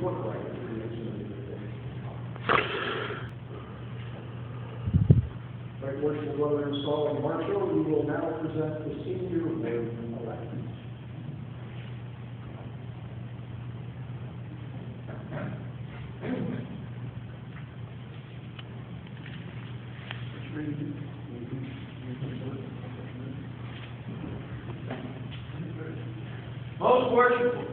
your right to creation. Right, worshipful brother Saul and Marshall, we will now present the senior word-elect. Most worshipful,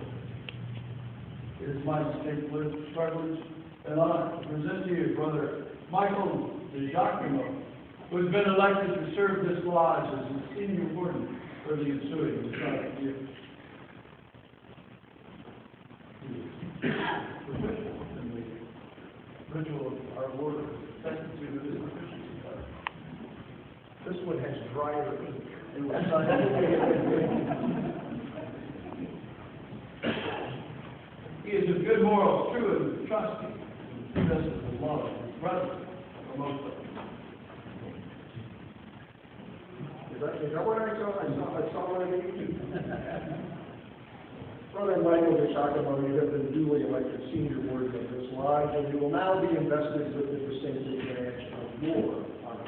it is my distinct privilege and honor to present to you Brother Michael DeJacquimo, who has been elected to serve this lodge as the senior warden for the ensuing assignment year. He is proficient in the ritual of our Lord of Secretary of this proficiency. This one has drier ink. He is of good morals, true and trusting, and possesses the love of his brother for most of them. Is that what I saw? I saw what I mean. Brother Michael DeJacquimo, you have been duly elected senior warden of this lodge, and you will now be invested with the distinctive branch of your honor.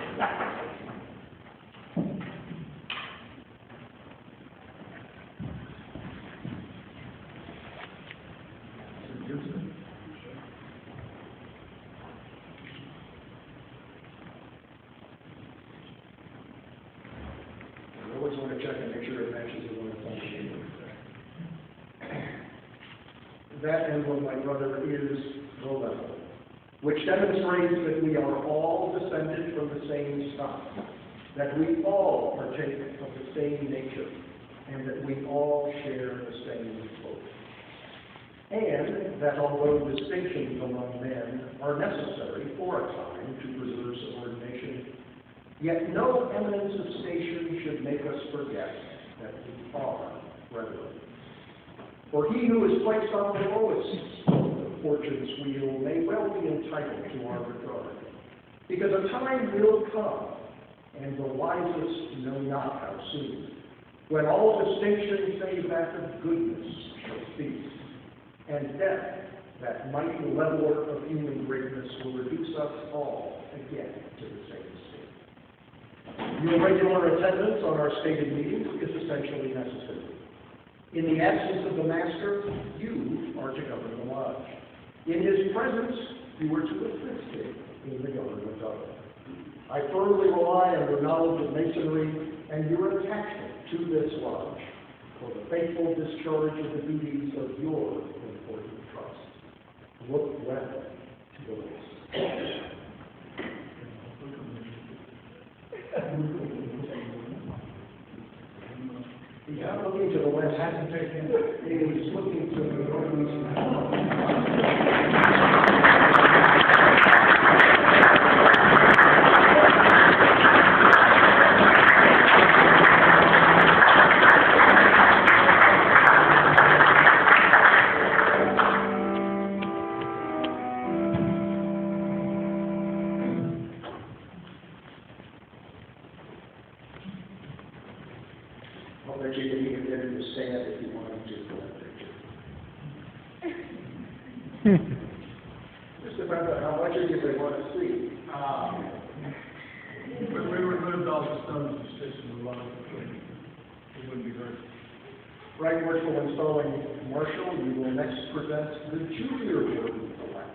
I always want to check and make sure it matches the one that's on the table. That emblem, my brother, is the level, which demonstrates that we are all descended from the same stock, that we all partake of the same nature, and that we all share the same hope. And that although distinctions among men are necessary for a time to preserve subordination, yet no eminence of station should make us forget that we are brethren. For he who is placed on the lowest spoke of fortune's wheel may well be entitled to our regard, because a time will come, and the wisest know not how soon, when all distinction save that of goodness shall cease, and death, that mighty leveler of human greatness, will reduce us all again to the same state. Your regular attendance on our stated meetings is essentially necessary. In the absence of the master, you are to govern the lodge. In his presence, you are to assist him in the government of it. I firmly rely on your knowledge of masonry and your attachment to this lodge for the faithful discharge of the duties of your important trust. Look well to the list. He's not looking to the west. He's looking to the northeast. I'll bet you can even get him to stand if you want him to for that picture. Just about how much of you they want to see. If we removed all the stones and sticks in the lodge, it wouldn't be hurt. Right, worshipful installing Marshall, you will next present the junior warden-elect.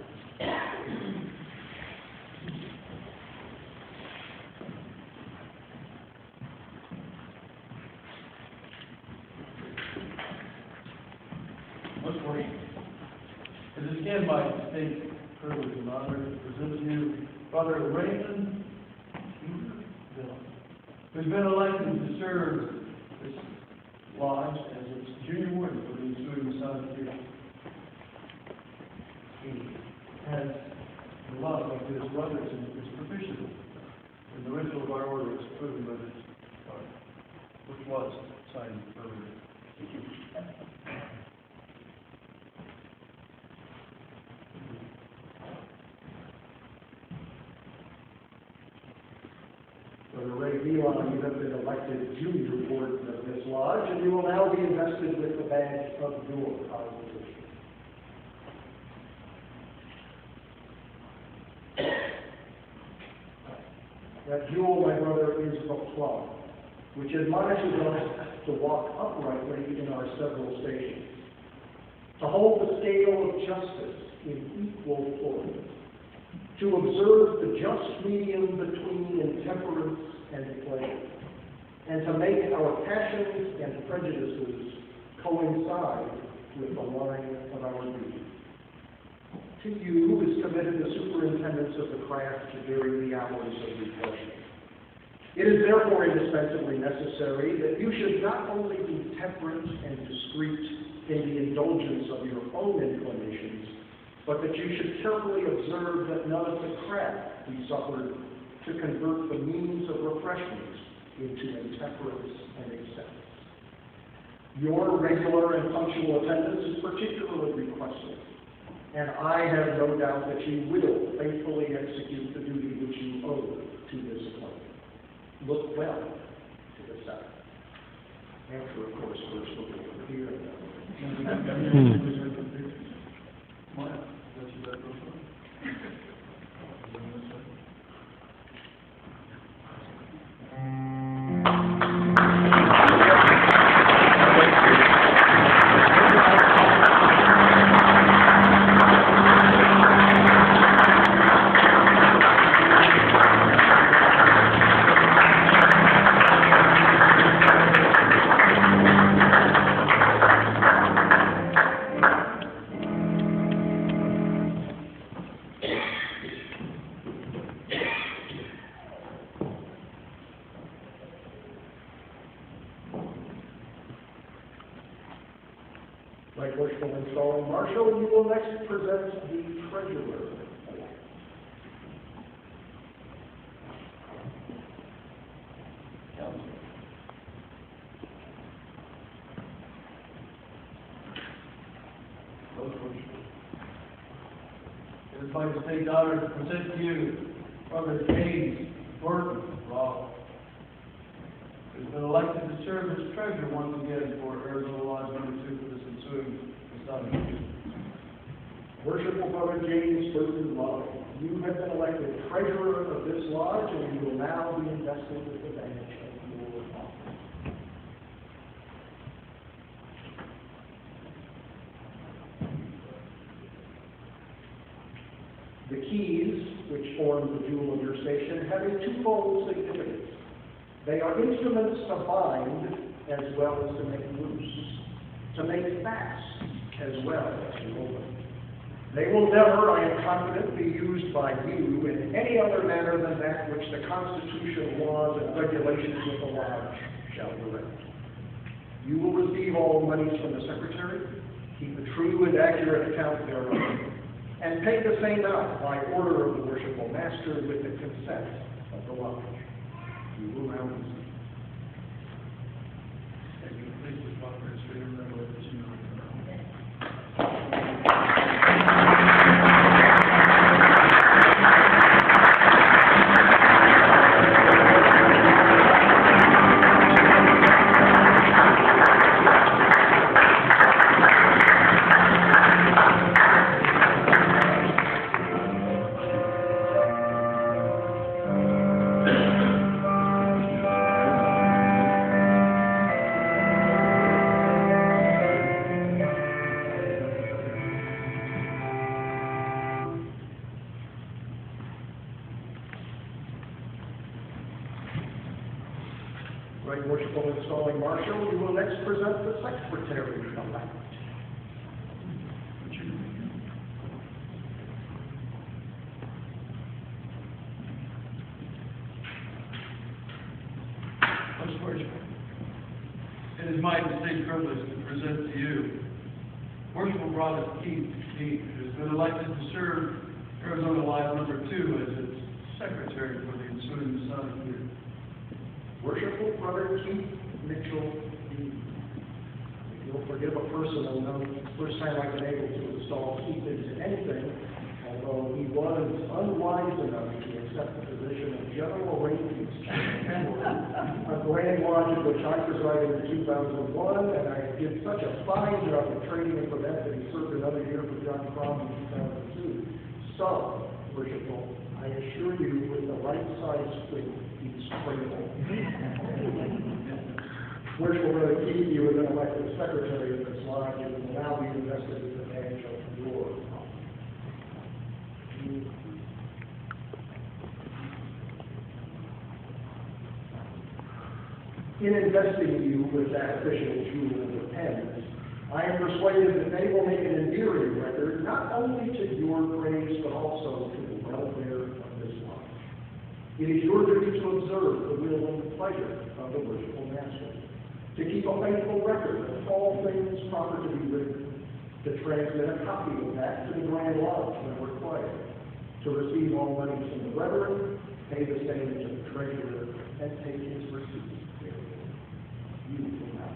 Most worship. It is again my distinct privilege and honor to present to you Brother Raymond Bill, who's been elected to serve this lodge as its junior warden for the ensuing assignment year. He has the love of his brothers and is proficient in the ritual of our order as proven by this card, which was signed earlier. Brother Ray Vilon, you have been elected junior warden of this lodge, and you will now be invested with the badge of your congregation. That jewel, my brother, is the plug, which admonishes us to walk uprightly in our several stations, to hold the scale of justice in equal force, to observe the just medium between intemperance and pleasure, and to make our passions and prejudices coincide with the line of our duty. To you, who is committed the superintendence of the craft during the hours of refreshment, it is therefore indispensably necessary that you should not only be temperate and discreet in the indulgence of your own inclinations, but that you should carefully observe that none of the craft be suffered to convert the means of refreshment into intemperance and excess. Your regular and punctual attendance is particularly requested, and I have no doubt that you will faithfully execute the duty which you owe to this appointment. Look well to the second. After, of course, first looking over here. Right Worshipful Installing Marshal, you will next present the Treasurer. It is my distinct honor to present to you Brother James Burton Roth, who has been elected to serve as treasurer once again for Arizona Lodge No. 2 for this ensuing assignment. Worshipful Brother James Burton Roth, you have been elected treasurer of this lodge, and you will now be invested with the badge of your office. The keys, which form the jewel of your station, have a twofold significance. They are instruments to bind as well as to make loose, to make fast as well as to open. They will never, I am confident, be used by you in any other manner than that which the Constitution, laws, and regulations of the lodge shall direct. You will receive all monies from the Secretary, keep a true and accurate account thereof, and pay the same out by order of the Worshipful Master with the consent of the lodge. You will now receive. Thank you. Please respond for history and revelation. Right Worshipful Installing Marshal, you will next present the Secretary-elect. Most worshipful, it is my distinct privilege to present to you Worshipful Brother Keith, who has been elected to serve Arizona Lodge No. 2 as its secretary for the ensuing assignment year. Worshipful Brother Keith Mitchell, if you'll forgive a personal note, it's the first time I've been able to install Keith into anything, although he was unwise enough to accept the position of General Arrangements for a Grand Lodge in which I presided in 2001, and I did such a fine job of training him for that he served another year for John Crom in 2002. So, Worshipful, I assure you, with the right size squid, he's grateful. Worshipful Brother Keith, you have been elected secretary of this lodge and will now be invested in the badge of your office. In investing you with that official jewel of the pen, I am persuaded that they will make an endearing record, not only to your praise, but also to the welfare of this lodge. It is your duty to observe the will and pleasure of the worshipful master, to keep a faithful record of all things proper to be written, to transmit a copy of that to the Grand Lodge when required, to receive all money from the brethren, pay the same to the treasurer, and take his receipts. You will not.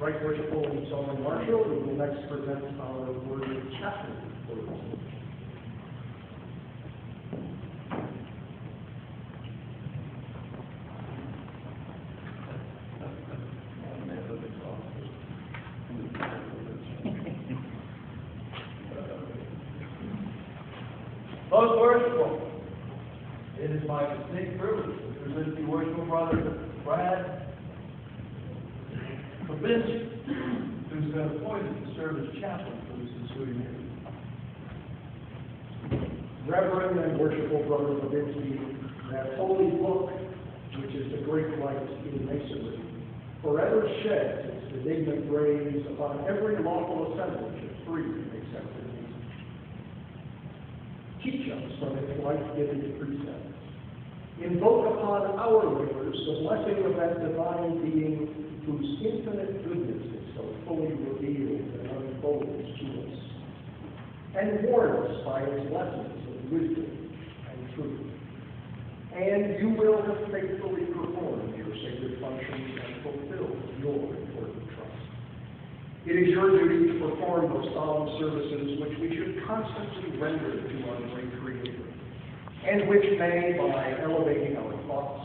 Right Worshipful and Solomon Marshall, who will next present our worthy chaplain for the message. Most worshipful, it is my distinct privilege to present the worshipful brother Brad who's been appointed to serve as chaplain for this ensuing year. Reverend and worshipful Brother Levinsky, that holy book, which is the great light in Masonry, forever sheds its benignant rays upon every lawful assemblage of free and accepted reason. Teach us from its life-giving precepts. Invoke upon our labors the blessing of that divine being whose infinite goodness is so fully revealed and unfolds to us, and warn us by its lessons of wisdom and truth. And you will have faithfully performed your sacred functions and fulfilled your important trust. It is your duty to perform those solemn services which we should constantly render to our great Creator, and which may, by elevating our thoughts,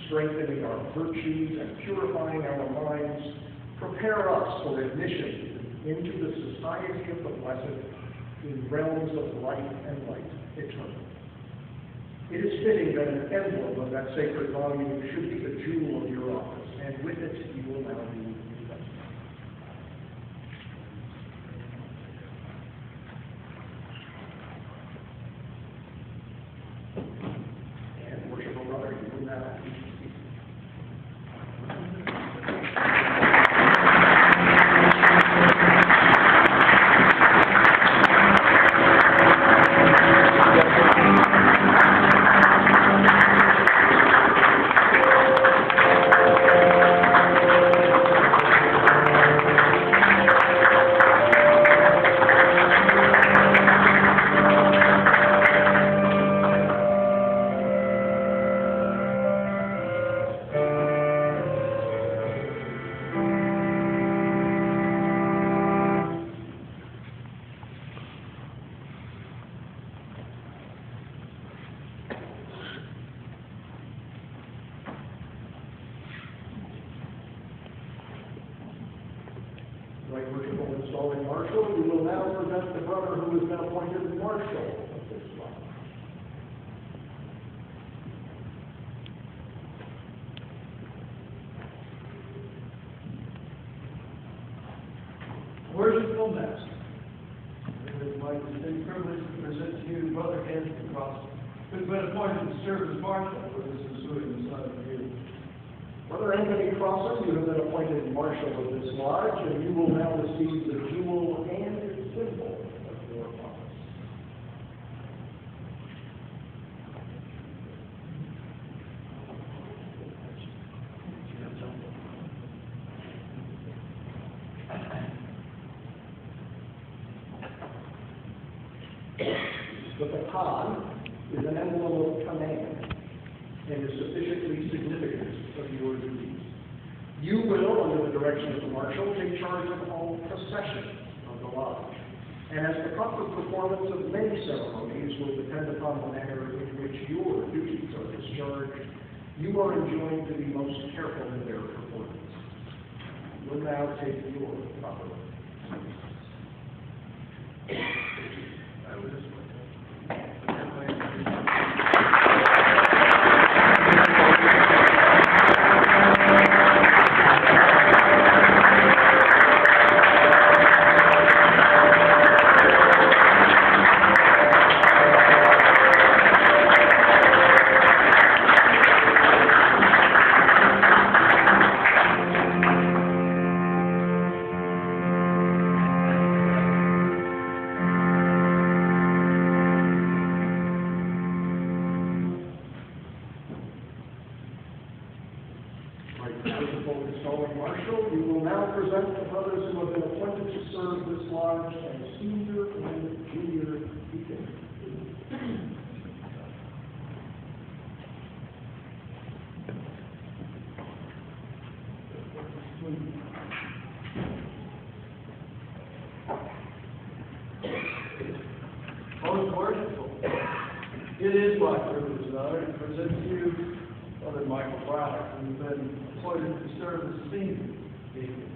strengthening our virtues, and purifying our minds, prepare us for admission into the society of the blessed in realms of light and light eternal. It is fitting that an emblem of that sacred volume should be the jewel of your office, and with it you will now be invested. And worshipful brother, you will now be seated. Right Worshipful and Solomon Marshall, we will now present the brother who has been appointed Marshal of this lodge. Worshipful Master, it is my distinct privilege to present to you Brother Anthony Cross, who's been appointed to serve as Marshal for this ensuing assignment year. Brother Anthony Crossan, you have been appointed Marshal of this lodge, and you will now receive the jewel and its symbol of your office. The baton is an emblem of command and is sufficiently significant of your duties. You will, under the direction of the marshal, take charge of all processions of the lodge. And as the proper performance of many ceremonies will depend upon the manner in which your duties are discharged, you are enjoined to be most careful in their performance. You will now take your proper place. Marshal, you will now present the brothers who have been appointed to serve this lodge as senior and junior deacons. Most worshipful, it is my privilege and honor to present to you Brother Michael Brown, who's been appointed to serve as senior deacon.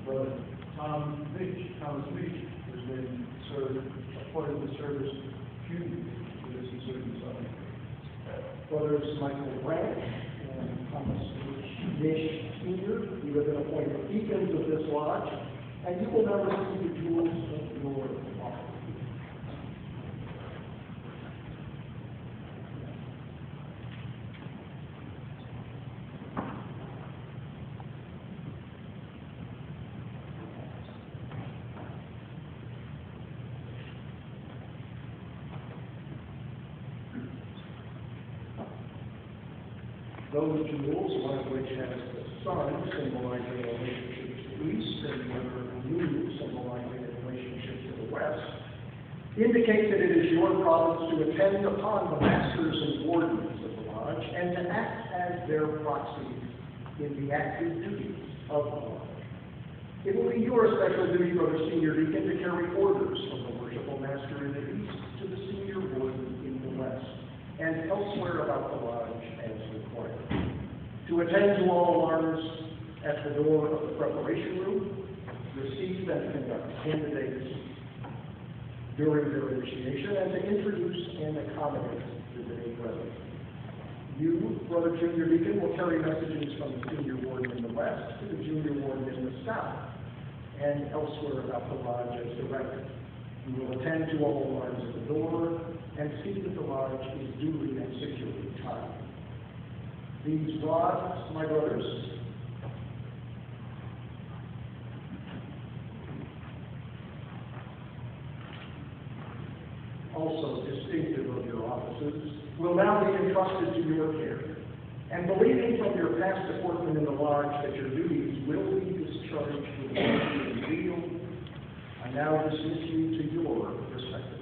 Brother Thomas Meach, who's been appointed to serve as junior deacon for this ensuing Sunday. Brothers Michael Branch and Thomas Nish Sr., you have been appointed deacons of this lodge, and you will now receive the jewels of your office. Those jewels, one of which has the sun symbolizing a relationship to the east, and the other the moon symbolizing a relationship to the west, indicate that it is your province to attend upon the masters and wardens of the lodge and to act as their proxies in the active duties of the lodge. It will be your special duty, Brother Senior Deacon, to carry orders from the worshipful master in the east to the senior warden in the west, and elsewhere about the lodge as required. To attend to all alarms at the door of the preparation room, receive and conduct candidates during their initiation, and to introduce and accommodate the day brethren. You, Brother Junior Deacon, will carry messages from the senior warden in the west to the junior warden in the south, and elsewhere about the lodge as directed. You will attend to all alarms at the door and see that the lodge is duly and securely tied. These rods, my brothers, also distinctive of your offices, will now be entrusted to your care. And believing from your past appointment in the lodge that your duties will be discharged with mercy and zeal, I now dismiss you to your respective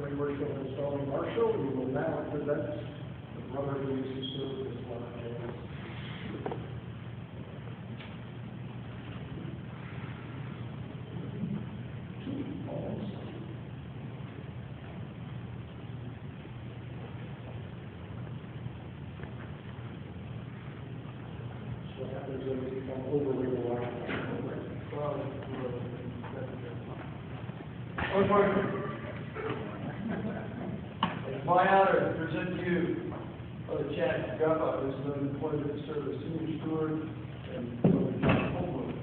Ray Worship installing marshal, we will now present the brother who is to serve as lodge as what happens when we become overly reliant on It's my honor to present to you Brother Chad Guppa, who's been appointed to serve as senior steward, and Brother John Holbrook,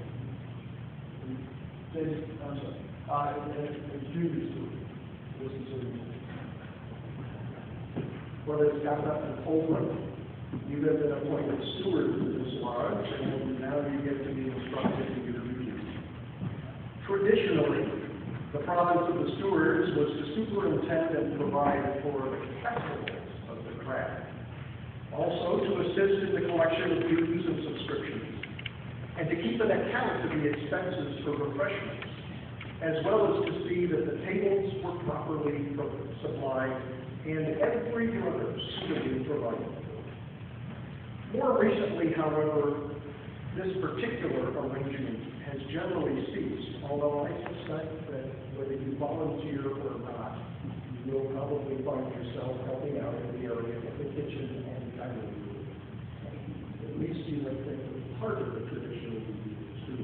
and junior steward. This is Brothers Gata and Holbrook, you have been appointed stewards of this lodge, and now you get to be instructed in your duties. Traditionally, the province of the stewards was to superintend and provide for the festivals of the craft, also to assist in the collection of dues and subscriptions, and to keep an account of the expenses for refreshments, as well as to see that the tables were properly supplied and every brother suitably provided. More recently, however, this particular arrangement has generally ceased, although I suspect that whether you volunteer or not, you will probably find yourself helping out in the area of the kitchen and dining room. At least you might think that part of the tradition will be too.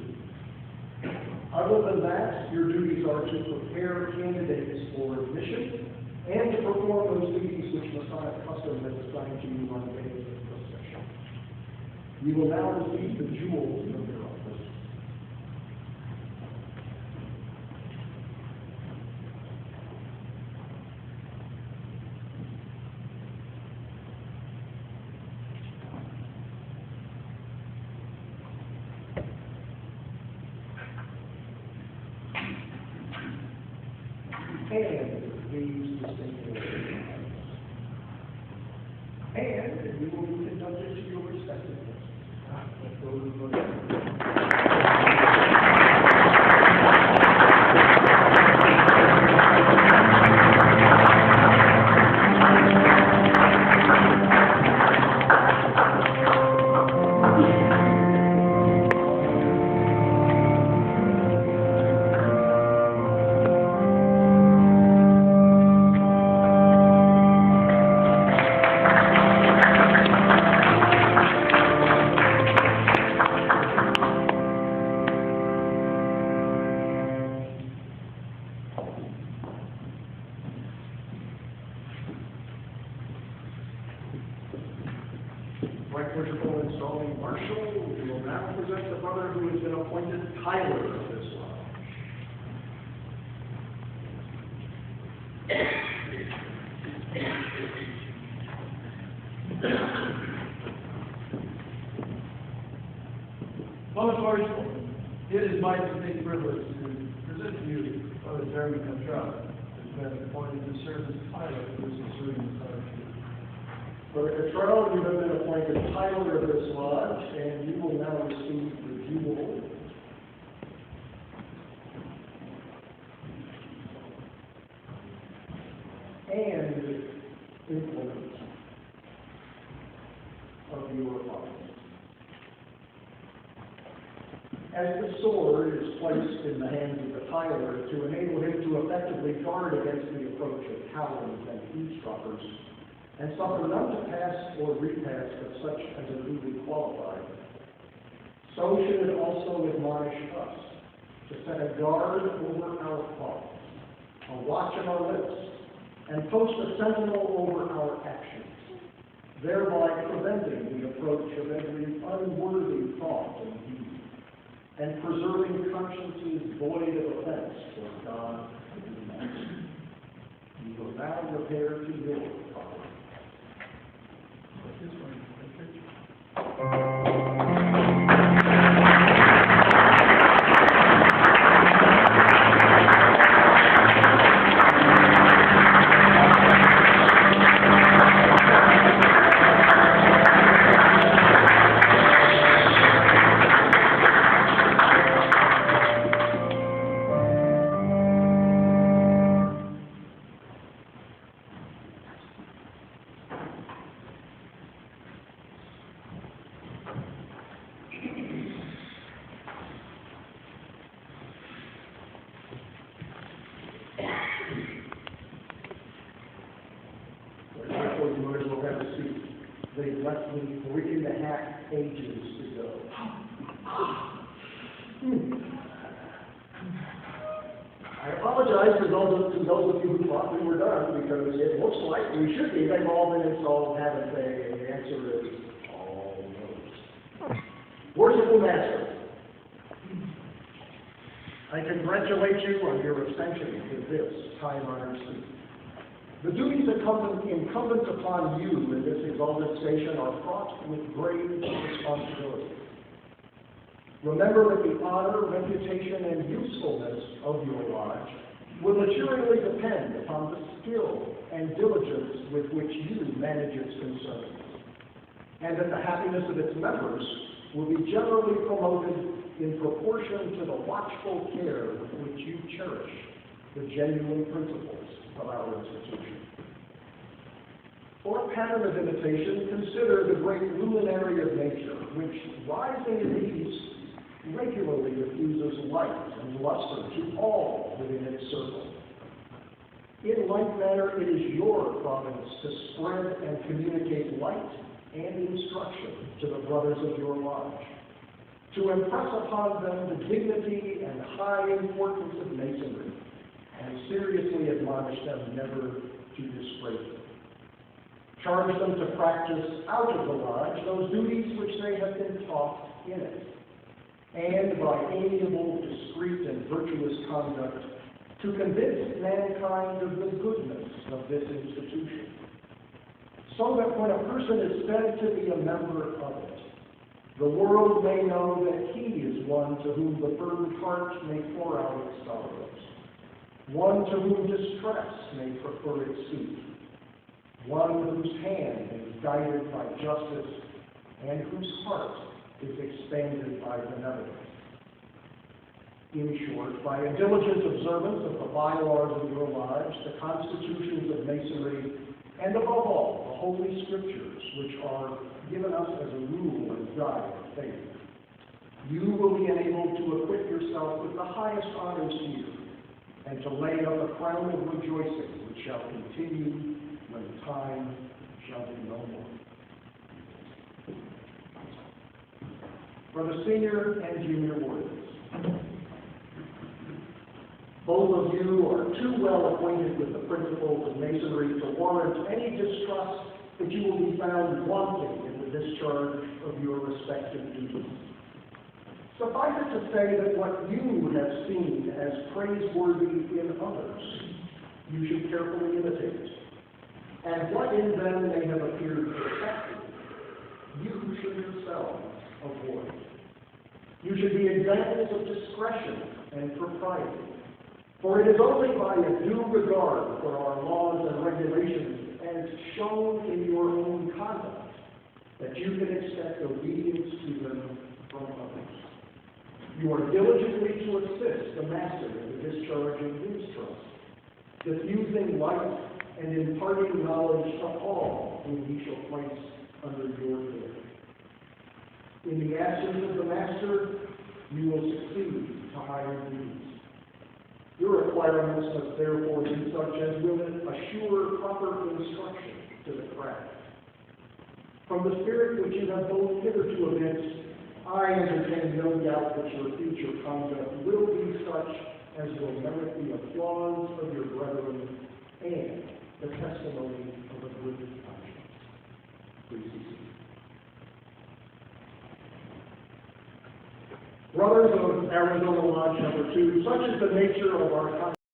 Other than that, your duties are to prepare candidates for admission and to perform those duties which Masonic custom has assigned to you on days of procession. You will now receive the jewels of your office. And these distinctive and you will be conducted to your respective places. Right Worshipful installing marshal, we will now present the brother who has been appointed Tyler of this lodge. Most worshipful, it is my distinct privilege to present to you Brother Jeremy Contrell, who's been appointed to serve as Tyler, who is serving as Tyler. Brother Cottrell, you have been appointed Tyler of this lodge, and you will now receive the jewel and implement of your office. As the sword is placed in the hands of the Tyler to enable him to effectively guard against the approach of cowards and eavesdroppers, and suffer none to pass or repass but such as are duly qualified, so should it also admonish us to set a guard over our thoughts, a watch on our lips, and post a sentinel over our actions, thereby preventing the approach of every unworthy thought and deed, and preserving consciences void of offense toward God and man. You will now repair to your Father. only 3.5 pages to go. I apologize to those of you who thought we were done, because it looks like we should be. They've all been installed, haven't they? And the answer is all no. Worshipful Master, I congratulate you on your ascension to this time-honored seat. The duties incumbent upon you in this exalted station are fraught with grave responsibility. Remember that the honor, reputation, and usefulness of your lodge will materially depend upon the skill and diligence with which you manage its concerns, and that the happiness of its members will be generally promoted in proportion to the watchful care with which you cherish the genuine principles of our institution. For a pattern of imitation, consider the great luminary of nature, which, rising in the east, regularly diffuses light and luster to all within its circle. In like manner, it is your province to spread and communicate light and instruction to the brothers of your lodge, to impress upon them the dignity and high importance of masonry, and seriously admonish them never to disgrace it. Charge them to practice out of the lodge those duties which they have been taught in it, and by amiable, discreet, and virtuous conduct to convince mankind of the goodness of this institution, so that when a person is said to be a member of it, the world may know that he is one to whom the burdened heart may pour out its sorrows, one to whom distress may prefer its suit, one whose hand is guided by justice, and whose heart is expanded by benevolence. In short, by a diligent observance of the bylaws of your lodge, the constitutions of masonry, and above all, the Holy Scriptures, which are given us as a rule and guide of faith, you will be enabled to equip yourself with the highest honors here, and to lay up a crown of rejoicing which shall continue when time shall be no more. For the senior and junior wardens, both of you are too well acquainted with the principles of masonry to warrant any distrust that you will be found wanting in the discharge of your respective duties. Suffice it to say that what you have seen as praiseworthy in others, you should carefully imitate, and what in them may have appeared defective, you should yourselves avoid. You should be examples of discretion and propriety, for it is only by a due regard for our laws and regulations, as shown in your own conduct, that you can expect obedience to them from others. You are diligently to assist the master in the discharge of his trust, diffusing light and imparting knowledge to all whom he shall place under your care. In the absence of the master, you will succeed to higher duties. Your requirements must therefore be such as will assure proper instruction to the craft. From the spirit which you have both hitherto evinced, I entertain no doubt that your future conduct will be such as will merit the applause of your brethren and the testimony of a good conscience. Please be seated. Brothers of Arizona Lodge No. 2, such is the nature of our